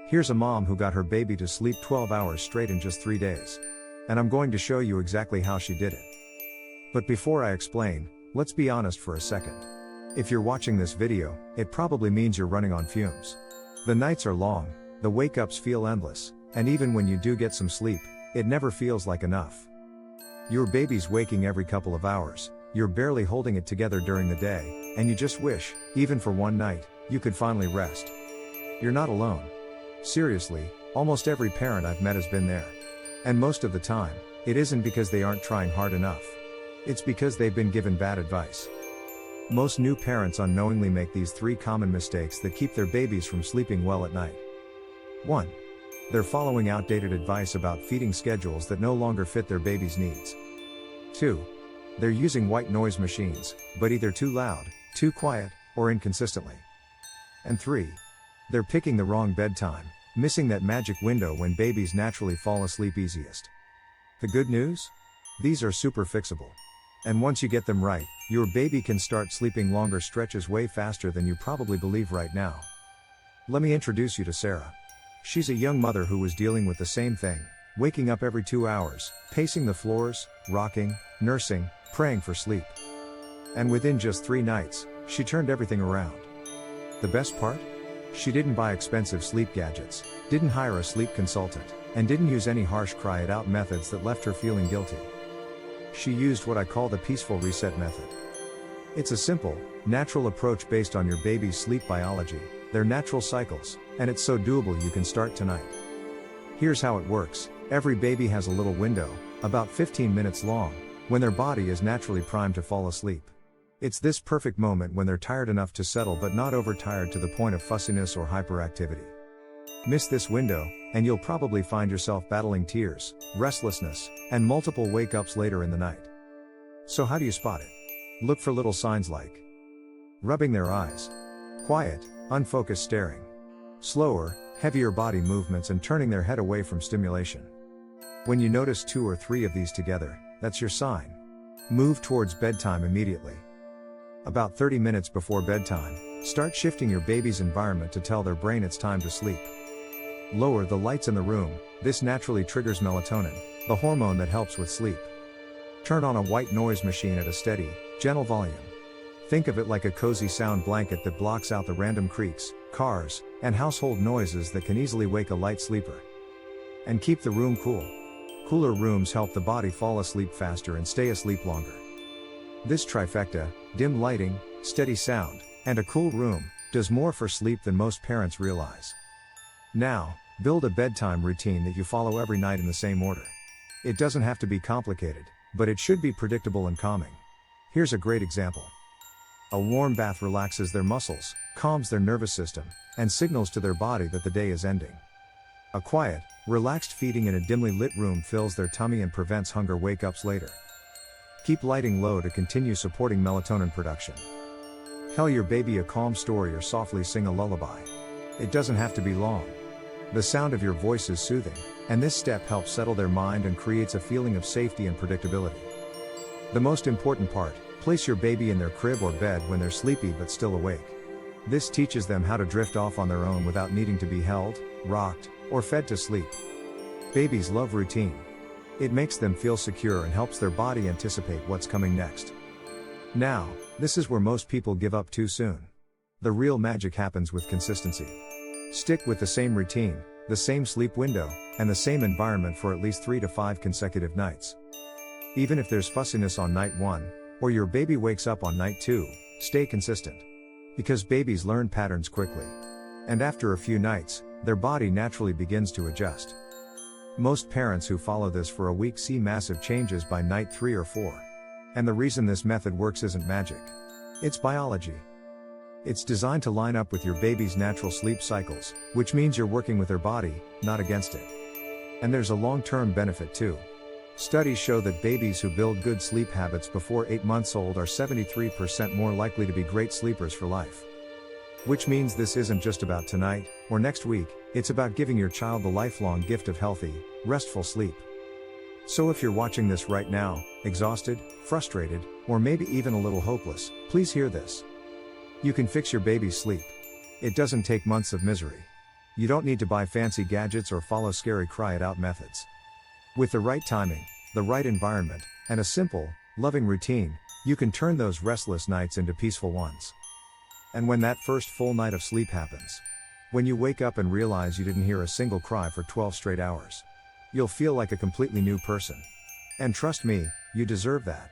Here's a mom who got her baby to sleep 12 hours straight in just 3 days. And I'm going to show you exactly how she did it. But before I explain, let's be honest for a second. If you're watching this video, it probably means you're running on fumes. The nights are long, the wake-ups feel endless, and even when you do get some sleep, it never feels like enough. Your baby's waking every couple of hours, you're barely holding it together during the day, and you just wish, even for one night, you could finally rest. You're not alone. Seriously, almost every parent I've met has been there. And most of the time, it isn't because they aren't trying hard enough. It's because they've been given bad advice. Most new parents unknowingly make these 3 common mistakes that keep their babies from sleeping well at night. 1. They're following outdated advice about feeding schedules that no longer fit their baby's needs. 2. They're using white noise machines, but either too loud, too quiet, or inconsistently. And 3. They're picking the wrong bedtime, missing that magic window when babies naturally fall asleep easiest. The good news? These are super fixable. And once you get them right, your baby can start sleeping longer stretches way faster than you probably believe right now. Let me introduce you to Sarah. She's a young mother who was dealing with the same thing, waking up every 2 hours, pacing the floors, rocking, nursing, praying for sleep. And within just 3 nights, she turned everything around. The best part? She didn't buy expensive sleep gadgets, didn't hire a sleep consultant, and didn't use any harsh cry-it-out methods that left her feeling guilty. She used what I call the peaceful reset method. It's a simple, natural approach based on your baby's sleep biology, their natural cycles, and it's so doable you can start tonight. Here's how it works. Every baby has a little window, about 15 minutes long, when their body is naturally primed to fall asleep. It's this perfect moment when they're tired enough to settle but not overtired to the point of fussiness or hyperactivity. Miss this window, and you'll probably find yourself battling tears, restlessness, and multiple wake-ups later in the night. So how do you spot it? Look for little signs like rubbing their eyes, quiet, unfocused staring, slower, heavier body movements, and turning their head away from stimulation. When you notice 2 or 3 of these together, that's your sign. Move towards bedtime immediately. About 30 minutes before bedtime, start shifting your baby's environment to tell their brain it's time to sleep. Lower the lights in the room. This naturally triggers melatonin, the hormone that helps with sleep. Turn on a white noise machine at a steady, gentle volume. Think of it like a cozy sound blanket that blocks out the random creaks, cars, and household noises that can easily wake a light sleeper. And keep the room cool. Cooler rooms help the body fall asleep faster and stay asleep longer. This trifecta, dim lighting, steady sound, and a cool room, does more for sleep than most parents realize. Now, build a bedtime routine that you follow every night in the same order. It doesn't have to be complicated, but it should be predictable and calming. Here's a great example. A warm bath relaxes their muscles, calms their nervous system, and signals to their body that the day is ending. A quiet, relaxed feeding in a dimly lit room fills their tummy and prevents hunger wake-ups later. Keep lighting low to continue supporting melatonin production. Tell your baby a calm story or softly sing a lullaby. It doesn't have to be long. The sound of your voice is soothing, and this step helps settle their mind and creates a feeling of safety and predictability. The most important part, place your baby in their crib or bed when they're sleepy but still awake. This teaches them how to drift off on their own without needing to be held, rocked, or fed to sleep. Babies love routine. It makes them feel secure and helps their body anticipate what's coming next. Now, this is where most people give up too soon. The real magic happens with consistency. Stick with the same routine, the same sleep window, and the same environment for at least 3 to 5 consecutive nights. Even if there's fussiness on night 1, or your baby wakes up on night 2, stay consistent. Because babies learn patterns quickly. And after a few nights, their body naturally begins to adjust. Most parents who follow this for a week see massive changes by night 3 or 4. And the reason this method works isn't magic. It's biology. It's designed to line up with your baby's natural sleep cycles, which means you're working with their body, not against it. And there's a long-term benefit too. Studies show that babies who build good sleep habits before 8 months old are 73% more likely to be great sleepers for life. Which means this isn't just about tonight, or next week, it's about giving your child the lifelong gift of healthy, restful sleep. So if you're watching this right now, exhausted, frustrated, or maybe even a little hopeless, please hear this. You can fix your baby's sleep. It doesn't take months of misery. You don't need to buy fancy gadgets or follow scary cry it out methods. With the right timing, the right environment, and a simple, loving routine, you can turn those restless nights into peaceful ones. And when that first full night of sleep happens, when you wake up and realize you didn't hear a single cry for 12 straight hours, you'll feel like a completely new person. And trust me, you deserve that.